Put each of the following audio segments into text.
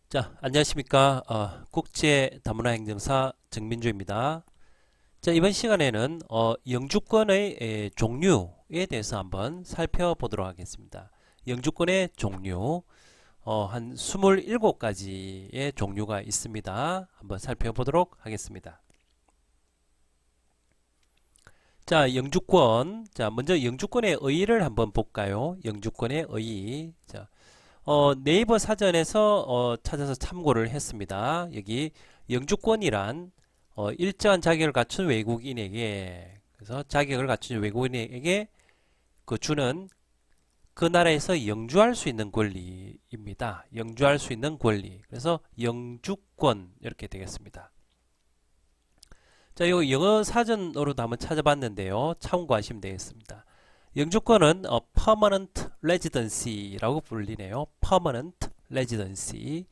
자, 안녕하십니까. 국제다문화행정사 정민주입니다. 자, 이번 시간에는 영주권의 종류에 대해서 한번 살펴보도록 하겠습니다. 영주권의 종류, 한 27가지의 종류가 있습니다. 한번 살펴보도록 하겠습니다. 자, 영주권. 자, 먼저 영주권의 의의를 한번 볼까요? 영주권의 의의. 자, 네이버 사전에서 찾아서 참고를 했습니다. 여기 영주권이란 일정한 자격을 갖춘 외국인에게, 그래서 자격을 갖춘 외국인에게 주는 그 나라에서 영주할 수 있는 권리입니다. 영주할 수 있는 권리. 그래서 영주권 이렇게 되겠습니다. 자, 이 영어 사전으로도 한번 찾아봤는데요. 참고하시면 되겠습니다. 영주권은 permanent residency라고 불리네요. permanent residency.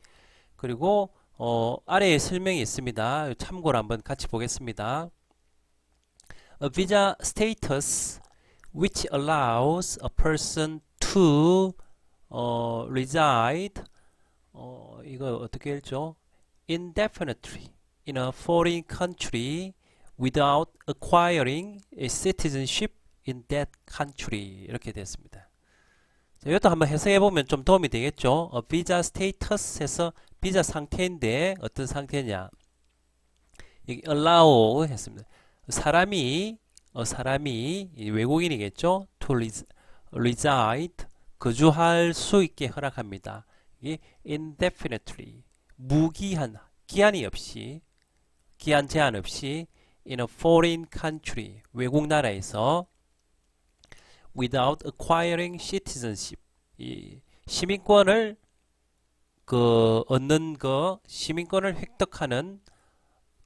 그리고 아래에 설명이 있습니다. 참고로 한번 같이 보겠습니다. A visa status which allows a person to reside 이거 어떻게 읽죠? indefinitely in a foreign country without acquiring a citizenship in that country 이렇게 됐습니다. 자, 이것도 한번 해석해 보면 좀 도움이 되겠죠. 비자 스테이터스에서 비자 상태인데 어떤 상태냐? 여기 allow 했습니다. 사람이 외국인이겠죠. to reside 거주할 수 있게 허락합니다. 이게 indefinitely 무기한 기한이 없이 기한 제한 없이 in a foreign country 외국 나라에서 without acquiring citizenship 이 시민권을 얻는 시민권을 획득하는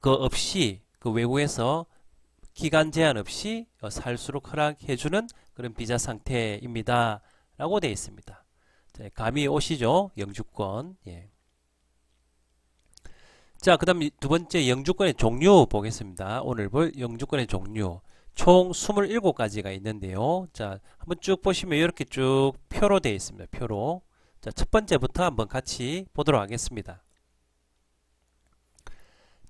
없이 외국에서 기간 제한 없이 살수록 허락해주는 그런 비자 상태입니다. 라고 되어 있습니다. 자, 감이 오시죠? 영주권. 예. 자, 그 다음 두 번째 영주권의 종류 보겠습니다. 오늘 볼 영주권의 종류. 총 27가지가 있는데요. 자, 한번 쭉 보시면 이렇게 쭉 표로 되어 있습니다. 표로. 자, 첫 번째부터 한번 같이 보도록 하겠습니다.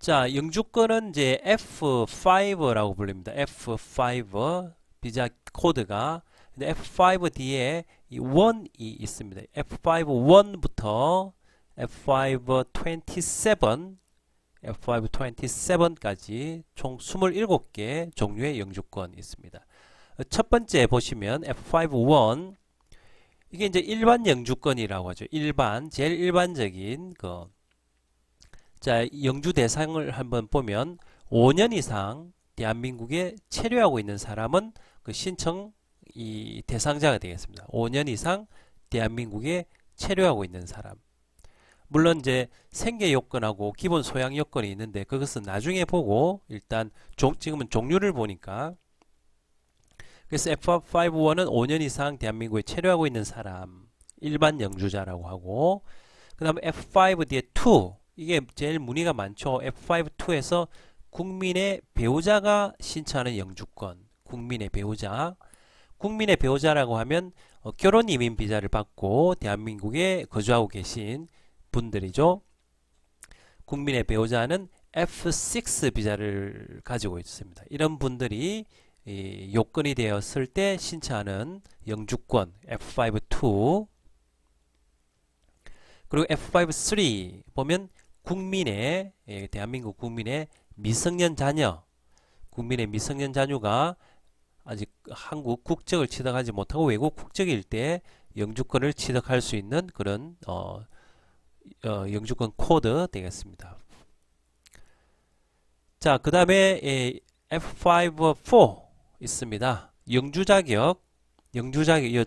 자, 영주권은 이제 F5라고 불립니다. F5 비자 코드가 F5 뒤에 이 1이 있습니다. F5 1부터 F5 27까지 총 27개 종류의 영주권이 있습니다. 첫 번째 보시면 F5 1 이게 이제 일반 영주권이라고 하죠. 제일 일반적인 자, 영주 대상을 한번 보면 5년 이상 대한민국에 체류하고 있는 사람은 신청 대상자가 되겠습니다. 5년 이상 대한민국에 체류하고 있는 사람. 물론 이제 생계 요건하고 기본 소양 요건이 있는데 그것은 나중에 보고 일단 지금은 종류를 보니까 그래서 F5-1은 5년 이상 대한민국에 체류하고 있는 사람 일반 영주자라고 하고 그 다음에 F5 뒤에 2 이게 제일 문의가 많죠. F5-2에서 국민의 배우자가 신청하는 영주권 국민의 배우자라고 하면 결혼 이민 비자를 받고 대한민국에 거주하고 계신 분들이죠. 국민의 배우자는 F6 비자를 가지고 있습니다. 이런 분들이 요건이 되었을 때 신청하는 영주권 F5-2 그리고 F5-3 보면 대한민국 국민의 미성년 자녀가 아직 한국 국적을 취득하지 못하고 외국 국적일 때 영주권을 취득할 수 있는 그런 영주권 코드 되겠습니다. 자, 그 다음에 F5-4 있습니다. 영주자격,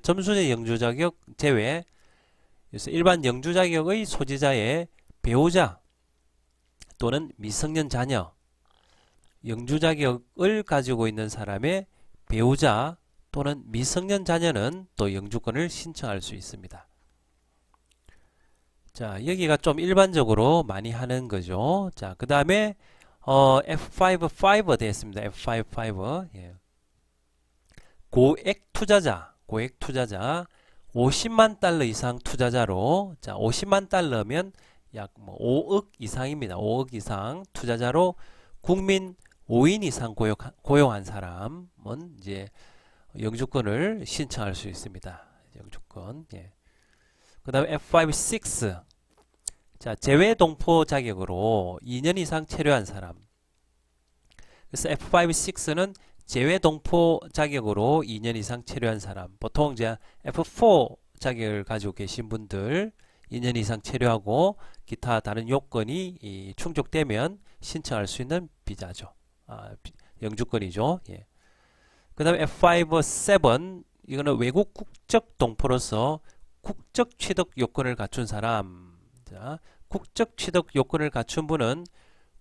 점수제 영주자격 제외. 그래서 일반 영주자격의 소지자의 배우자 또는 미성년 자녀, 영주자격을 가지고 있는 사람의 배우자 또는 미성년 자녀는 또 영주권을 신청할 수 있습니다. 자, 여기가 좀 일반적으로 많이 하는 거죠. 자, 그 다음에 F5 되었습니다. F5 예. 고액 투자자 50만 달러 이상 투자자로 자 50만 달러면 약 뭐 5억 이상입니다. 5억 이상 투자자로 국민 5인 이상 고용한 사람은 이제 영주권을 신청할 수 있습니다. 영주권. 예. 그 다음에 F5, 6. 자, 제외 동포 자격으로 2년 이상 체류한 사람. 그래서 F5, 6는 제외 동포 자격으로 2년 이상 체류한 사람. 보통 이제 F4 자격을 가지고 계신 분들 2년 이상 체류하고 기타 다른 요건이 충족되면 신청할 수 있는 비자죠. 영주권이죠. 예. 그 다음에 F5, 7 이거는 외국 국적 동포로서 국적 취득 요건을 갖춘 사람. 자, 국적 취득 요건을 갖춘 분은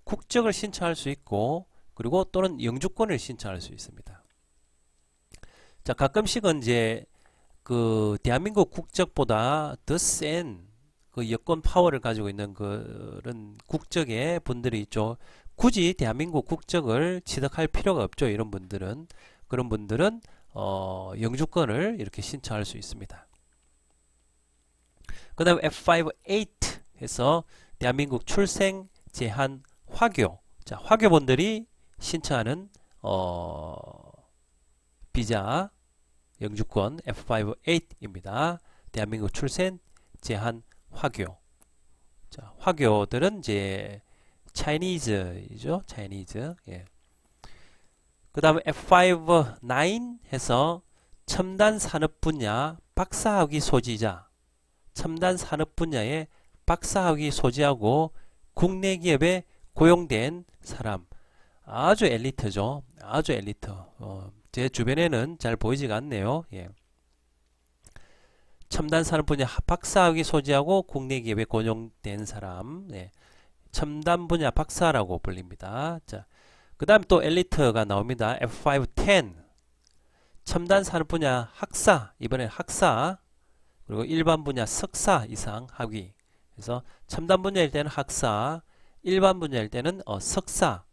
국적을 신청할 수 있고 그리고 또는 영주권을 신청할 수 있습니다. 자, 가끔씩은 이제 그 대한민국 국적보다 더 센 그 여권 파워를 가지고 있는 그런 국적의 분들이 있죠. 굳이 대한민국 국적을 취득할 필요가 없죠. 이런 분들은 그런 분들은 영주권을 이렇게 신청할 수 있습니다. 그 다음에 F5, 8 해서 대한민국 출생 제한 화교. 자, 화교분들이 신청하는 비자 영주권 F5, 8입니다. 대한민국 출생 제한 화교. 자, 화교들은 이제 차이니즈이죠. 차이니즈. 예. 그 다음에 F5, 9 해서 첨단 산업 분야 박사학위 소지자. 첨단 산업 분야의 박사학위 소지하고 국내 기업에 고용된 사람. 아주 엘리트죠. 아주 엘리트. 제 주변에는 잘 보이지가 않네요. 예. 첨단 산업 분야 박사학위 소지하고 국내 기업에 고용된 사람. 예. 첨단 분야 박사라고 불립니다. 자, 그 다음 또 엘리트가 나옵니다. F5, 10 첨단 산업 분야 학사. 이번엔 학사. 그리고 일반 분야 석사 이상 학위. 그래서 첨단 분야일 때는 학사, 일반 분야일 때는 석사.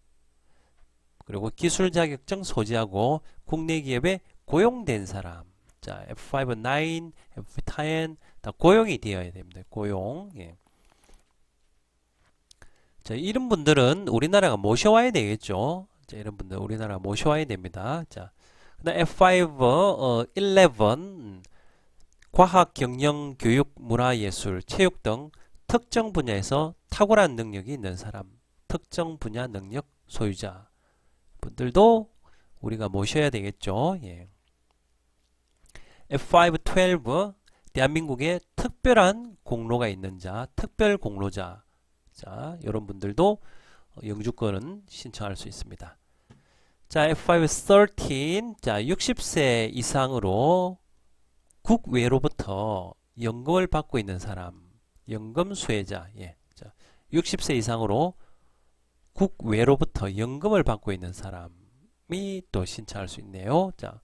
그리고 기술 자격증 소지하고 국내 기업에 고용된 사람. 자, F5, 9, F10 다 고용이 되어야 됩니다. 고용. 예. 자, 이런 분들은 우리나라가 모셔와야 되겠죠. 자, 이런 분들 우리나라 모셔와야 됩니다. 자, 그다음 F5, 11 과학, 경영, 교육, 문화, 예술, 체육 등 특정 분야에서 탁월한 능력이 있는 사람, 특정 분야 능력 소유자 분들도 우리가 모셔야 되겠죠. 예. F5, 12 대한민국에 특별한 공로가 있는 자, 특별 공로자. 자, 이런 분들도 영주권은 신청할 수 있습니다. 자, F5, 13 자, 60세 이상으로 국외로부터 연금을 받고 있는 사람, 연금 수혜자. 예. 자, 60세 이상으로 국외로부터 연금을 받고 있는 사람이 또 신청할 수 있네요. 자,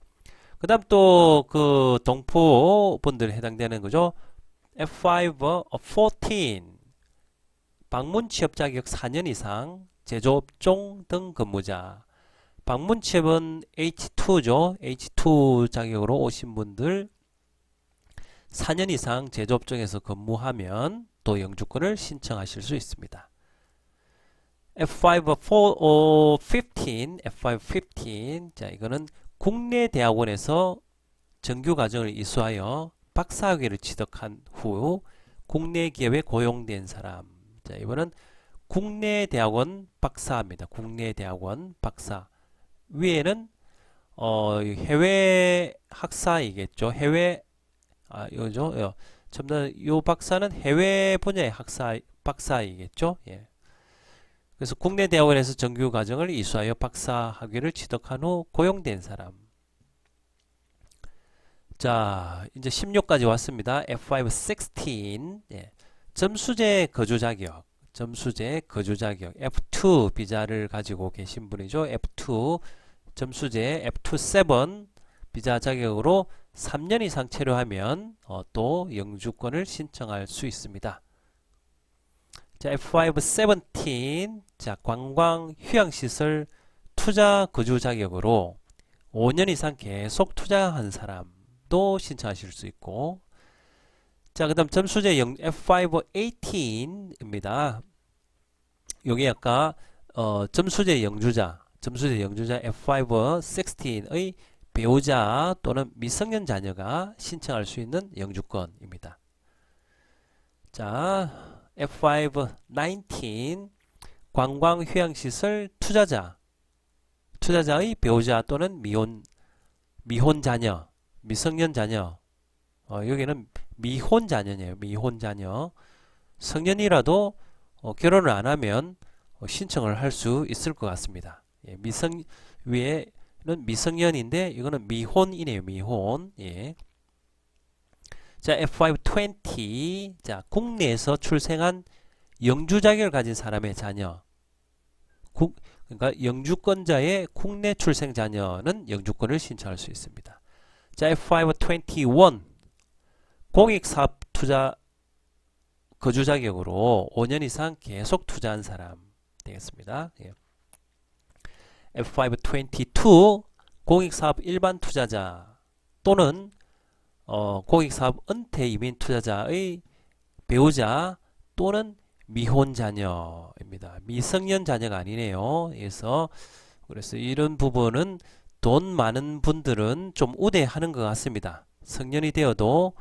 그 다음 또 그 동포분들 해당되는 거죠. F5, 14 방문 취업 자격 4년 이상 제조업종 등 근무자. 방문 취업은 H2죠. H2 자격으로 오신 분들 4년 이상 제조업종에서 근무하면 또 영주권을 신청하실 수 있습니다. F5, 15 F5, 15 자, 이거는 국내 대학원에서 정규 과정을 이수하여 박사학위를 취득한 후 국내 기업에 고용된 사람. 자, 이번은 국내 대학원 박사입니다. 국내 대학원 박사. 위에는 해외 학사이겠죠. 해외 이거죠. 전부 요 박사는 해외 분야의 박사이겠죠. 예. 그래서 국내 대학원에서 정규 과정을 이수하여 박사 학위를 취득한 후 고용된 사람. 자, 이제 16까지 왔습니다. F5, 16 예. 점수제 거주 자격. 점수제 거주 자격. F2 비자를 가지고 계신 분이죠. F2 점수제 F2, 7 비자 자격으로 3년 이상 체류하면 또 영주권을 신청할 수 있습니다. 자, F5, 17 자, 관광 휴양시설 투자 거주 자격으로 5년 이상 계속 투자한 사람도 신청하실 수 있고, 자, 그 다음 점수제 F518입니다. 요게 아까 점수제 영주자 F516의 배우자 또는 미성년 자녀가 신청할 수 있는 영주권입니다. 자, F519 관광휴양시설 투자자의 배우자 또는 미혼 자녀, 미성년 자녀. 여기는 미혼 자녀네요. 미혼 자녀. 성년이라도 결혼을 안 하면 신청을 할 수 있을 것 같습니다. 예, 위에는 미성년인데 이거는 미혼이네요. 미혼. 예. 자, F520. 자, 국내에서 출생한 영주 자격을 가진 사람의 자녀. 그러니까 영주권자의 국내 출생 자녀는 영주권을 신청할 수 있습니다. 자, F521. 공익사업 투자 거주 자격으로 5년 이상 계속 투자한 사람 되겠습니다. 예. F522. 공익사업 일반 투자자 또는 공익사업 은퇴 이민 투자자의 배우자 또는 미혼 자녀입니다. 미성년 자녀가 아니네요. 그래서 이런 부분은 돈 많은 분들은 좀 우대하는 것 같습니다. 성년이 되어도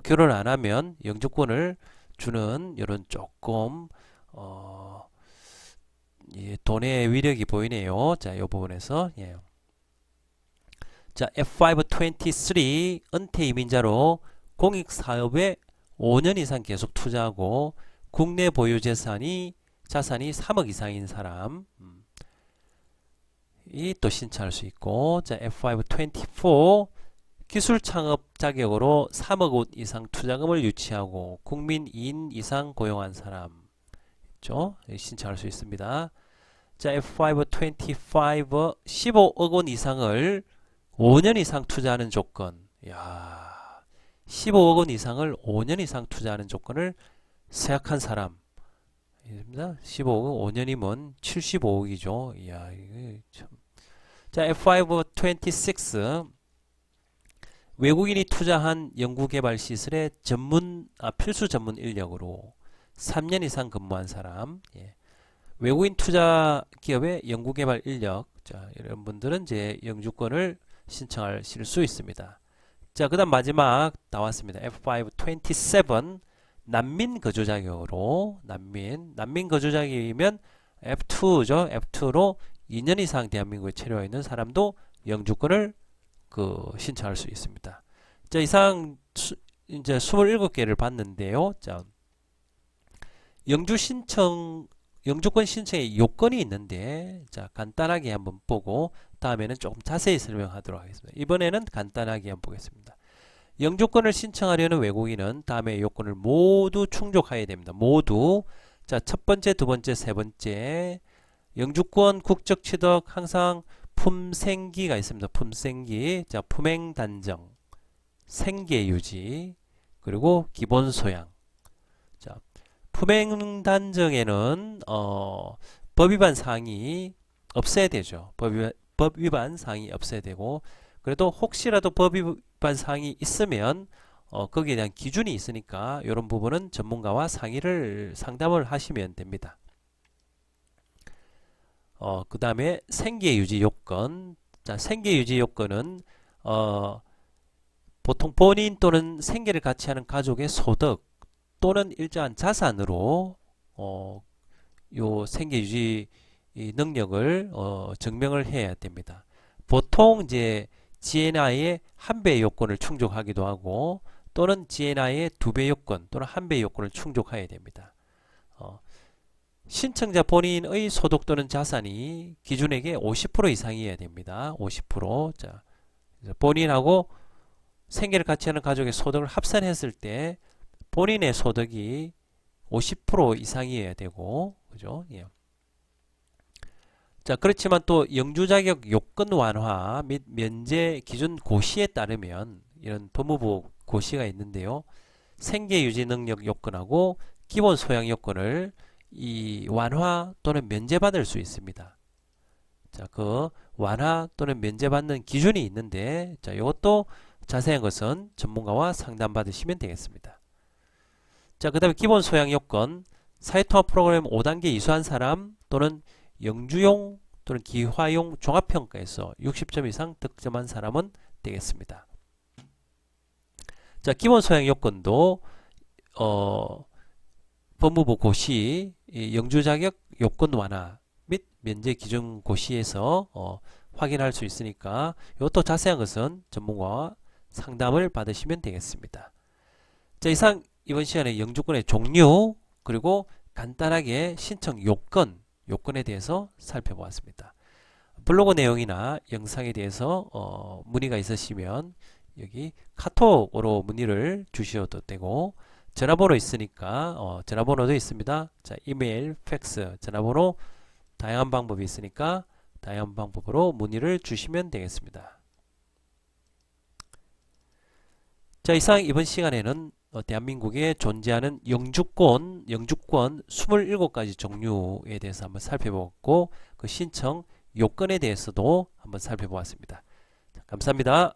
결혼 안 하면 영주권을 주는 이런 조금 예, 돈의 위력이 보이네요. 자, 이 부분에서 예. 자, F523. 은퇴 이민자로 공익사업에 5년 이상 계속 투자하고 국내 보유 자산이 3억 이상인 사람 이 또 신청할 수 있고, 자, F524. 기술 창업 자격으로 3억 원 이상 투자금을 유치하고 국민 2인 이상 고용한 사람 있죠? 신청할 수 있습니다. 자, F525. 15억 원 이상을 5년 이상 투자하는 조건. 야, 15억 원 이상을 5년 이상 투자하는 조건을 세약한 사람. 15억 5년이면 75억이죠. 이야, 이거 참. 자, F526. 외국인이 투자한 연구개발시설의 필수 전문 인력으로 3년 이상 근무한 사람. 예. 외국인 투자 기업의 연구개발 인력. 자, 이런 분들은 이제 영주권을 신청하실 수 있습니다. 자, 그 다음 마지막 나왔습니다. F527. 난민 거주 자격으로 난민 거주 자격이면 F2죠. F2로 2년 이상 대한민국에 체류해 있는 사람도 영주권을 신청할 수 있습니다. 자, 이상 이제 27개를 봤는데요. 자, 영주권 신청의 요건이 있는데, 자, 간단하게 한번 보고 다음에는 조금 자세히 설명하도록 하겠습니다. 이번에는 간단하게 한번 보겠습니다. 영주권을 신청하려는 외국인은 다음의 요건을 모두 충족해야 됩니다. 모두. 자, 첫 번째, 두 번째, 세 번째. 영주권 국적 취득 항상 품생기가 있습니다. 품생기. 자, 품행 단정, 생계 유지, 그리고 기본 소양. 자, 품행 단정에는 법 위반 사항이 없어야 되죠. 법 위반 사항이 없어야 되고, 그래도 혹시라도 법 위반 사항이 있으면 거기에 대한 기준이 있으니까 이런 부분은 전문가와 상담을 하시면 됩니다. 그 다음에 생계유지 요건. 자, 생계유지 요건은 보통 본인 또는 생계를 같이 하는 가족의 소득 또는 일정한 자산으로 요 생계유지 능력을 증명을 해야 됩니다. 보통 이제 GNI의 1배 요건을 충족하기도 하고, 또는 GNI의 2배 요건 또는 1배 요건을 충족해야 됩니다. 신청자 본인의 소득 또는 자산이 기준액의 50% 이상이어야 됩니다. 50%. 자, 본인하고 생계를 같이 하는 가족의 소득을 합산했을 때 본인의 소득이 50% 이상이어야 되고, 그죠? 예. 자, 그렇지만 또 영주 자격 요건 완화 및 면제 기준 고시에 따르면 이런 법무부 고시가 있는데요. 생계 유지 능력 요건하고 기본 소양 요건을 이 완화 또는 면제받을 수 있습니다. 자, 그 완화 또는 면제받는 기준이 있는데, 자, 이것도 자세한 것은 전문가와 상담받으시면 되겠습니다. 자, 그 다음에 기본 소양 요건, 사회통합 프로그램 5단계 이수한 사람 또는 영주용 또는 기화용 종합평가에서 60점 이상 득점한 사람은 되겠습니다. 자, 기본 소양 요건도 법무부 고시 영주 자격 요건 완화 및 면제 기준 고시에서 확인할 수 있으니까 이것도 자세한 것은 전문가와 상담을 받으시면 되겠습니다. 자, 이상 이번 시간에 영주권의 종류 그리고 간단하게 신청 요건에 대해서 살펴보았습니다. 블로그 내용이나 영상에 대해서 문의가 있으시면 여기 카톡으로 문의를 주셔도 되고 전화번호 있으니까 전화번호도 있습니다. 자, 이메일, 팩스, 전화번호 다양한 방법이 있으니까 다양한 방법으로 문의를 주시면 되겠습니다. 자, 이상 이번 시간에는 대한민국에 존재하는 영주권 27가지 종류에 대해서 한번 살펴보았고 그 신청 요건에 대해서도 한번 살펴보았습니다. 자, 감사합니다.